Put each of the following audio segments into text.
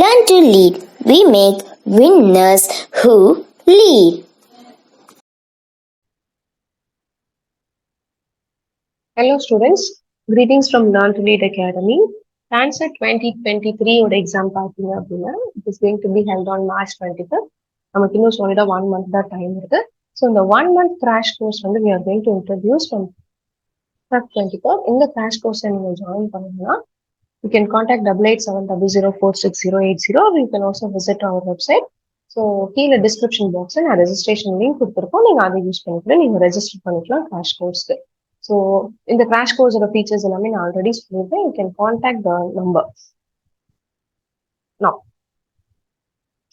Learn to lead. We make winners who lead. Hello students, greetings from Learn to Lead Academy. TANCET 2023 ஓட exam பார்த்தீங்க அப்படின்னா it is going to be held on March 25th. நமக்கு இன்னும் சொல்லிட 1 month தான் time இருக்கு. So இந்த 1 month crash course வந்து we are going to introduce from Feb 23rd. இந்த crash course நீங்கள் ஜாயின் பண்ணீங்கன்னா you can contact 8870046080 or you can also visit our website. So கீழே டிஸ்கிரிப்ஷன் பாக்ஸில் நான் ரெஜிஸ்ட்ரேஷன் லிங்க் கொடுத்துருக்கோம். நீங்கள் அதை யூஸ் பண்ணிக்கலாம், நீங்கள் ரெஜிஸ்டர் பண்ணிக்கலாம் crash course-க்கு. So, in the crash course of features, I already explained, you can contact the number. Now,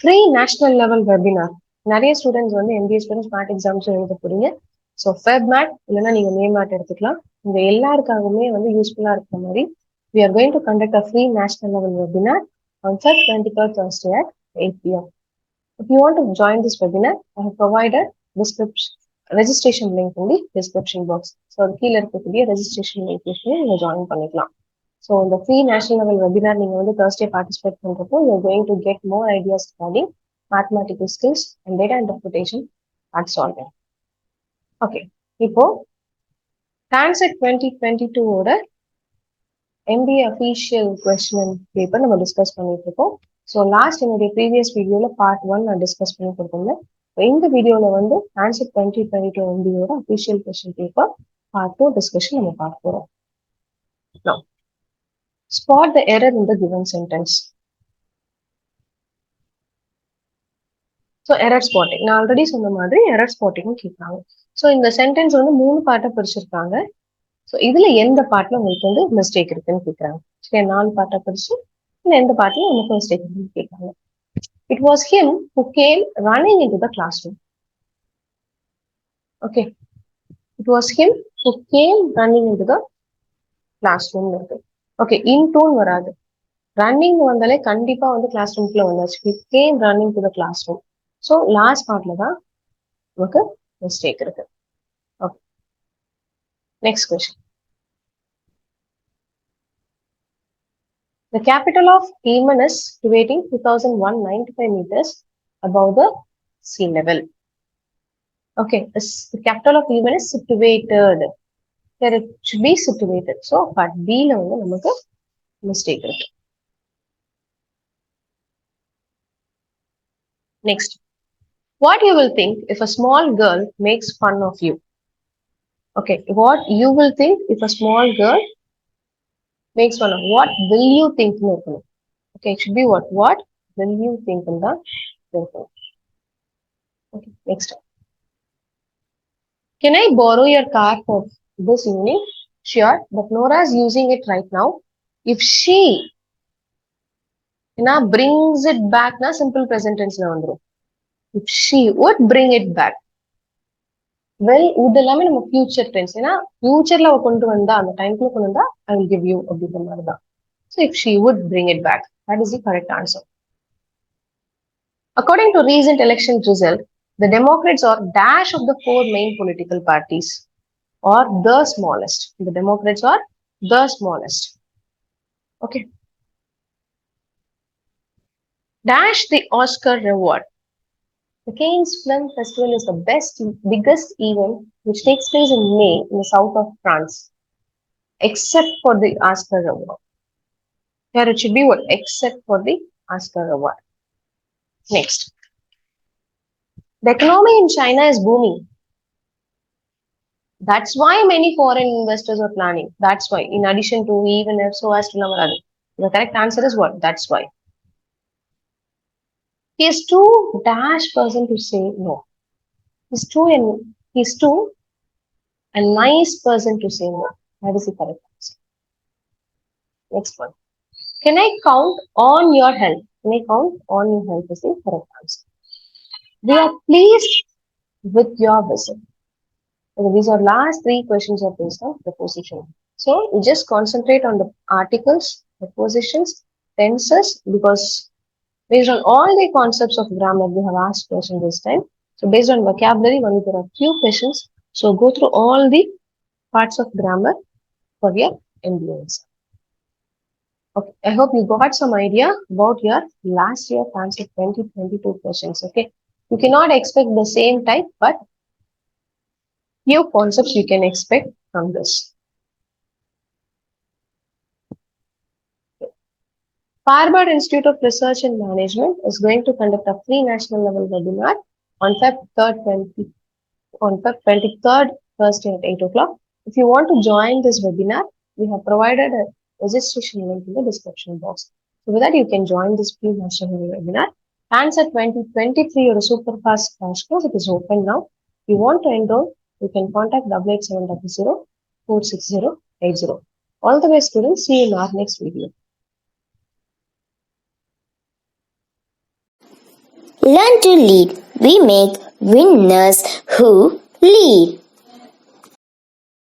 free national level webinar. நிறைய ஸ்டூடெண்ட்ஸ் வந்து MBA ஸ்டூடெண்ட்ஸ் மேட் எக்ஸாம்ஸ் எழுத போறீங்க. ஸோ ஃபெப் மேட் இல்லைன்னா நீங்க மே mat எடுத்துக்கலாம். இந்த எல்லாருக்காகவுமே வந்து யூஸ்ஃபுல்லா இருக்கிற மாதிரி we are going to conduct a free national level webinar on Feb 23rd Thursday at 8 p.m. If you want to join this webinar, I have provided registration link in the description box. So, கீழ இருக்கக்கூடிய registration link நீங்க join பண்ணிக்கலாம். So, இந்த free national level webinar நீங்க வந்து Thursday participate பண்றப்போ you are going to get more ideas regarding mathematical skills and data interpretation and solving. Okay, இப்போ TANCET 2022 ஓட MBA official question paper நம்ம discuss பண்ணிட்டு இருக்கோம். ஸோ லாஸ்ட் என்னுடைய ப்ரீவியஸ் வீடியோல பார்ட் 1 நான் டிஸ்கஸ் பண்ணி கொடுத்திருந்தேன். இந்த வீடியோல வந்து TANCET 2022 MBA official question paper part 2 discussion நம்ம பார்க்க போறோம். Now, spot the error in the given sentence. So error spotting நான் ஆல்ரெடி சொன்ன மாதிரி எரர் ஸ்பாட்டிங் கேட்பாங்க. ஸோ இந்த சென்டென்ஸ் வந்து 3 பார்ட்டா பிரிச்சிருக்காங்க. ஸோ இதுல எந்த பார்ட்ல உங்களுக்கு வந்து மிஸ்டேக் இருக்குன்னு கேட்கறாங்க. சரி, 4 பார்ட்டா பிரிச்சு இல்ல எந்த பார்ட்ல உங்களுக்கு மிஸ்டேக் இருக்குன்னு கேட்கறாங்க. It was him who came running into the classroom. Okay. It was him who came running into the classroom. Okay, in tone வராது. Running வந்தாலே கண்டிப்பா வந்து கிளாஸ் ரூம்குள்ள வந்தாச்சு. He came running to the classroom. So last partல தான் நமக்கு mistake இருக்கு. Okay. Next question. The capital of Yemen is situating 2,195 meters above the sea level. Okay, the capital of Yemen is situated. Here it should be situated. So, part B la வந்து நமக்கு mistake இருக்கு. Next, what you will think if a small girl makes fun of you? Okay, what you will think if a small girl makes fun of? What will you think? Okay, it should be what? What will you think in the okay, next. Can I borrow your car for this evening? Sure, but Nora is using it right now. If she brings it back, na simple present tense la vandrum. If she would bring it back, well, udellame நம்ம future tense. ஏன்னா futureல அவ கொண்டு வந்தா அந்த டைம்ல கொண்டு வந்தா I will give you அப்படின்ற மாதிரி தான். So if she would bring it back, that is the correct answer. According to recent election result, the Democrats are dash of the 4 main political parties or the smallest. The Democrats are the smallest. Okay. Dash the Oscar reward. The Cannes Film Festival is the biggest event which takes place in May in the south of France, except for the Oscar award. Here it should be what? Except for the Oscar award. Next. The economy in China is booming. That's why many foreign investors are planning. That's why. In addition to even if so as to number other. The correct answer is what? That's why. He is too dash person to say no. He's too a nice person to say no. That is the correct answer. Next one. Can I count on your help? Can I count on your help is the correct answer. We are pleased with your visit. Okay, these are last 3 questions are based on preposition. So you just concentrate on the articles, prepositions, tenses, because based on all the concepts of grammar, we have asked questions this time. So based on vocabulary, only there are few questions. So go through all the parts of grammar for your MBA exam. Okay, I hope you got some idea about your last year TANCET 2022 questions. Okay, you cannot expect the same type, but few concepts you can expect from this. Harvard Institute of Research and Management is going to conduct a free national level webinar on Feb 23rd, Thursday at 8 o'clock. If you want to join this webinar, we have provided a registration link in the description box. So with that, you can join this free national level webinar. TANCET 2023 or a super fast crash course, it is open now. If you want to enroll, you can contact 88700 46080. All the best, students. See you in our next video. Learn to lead. We make winners who lead.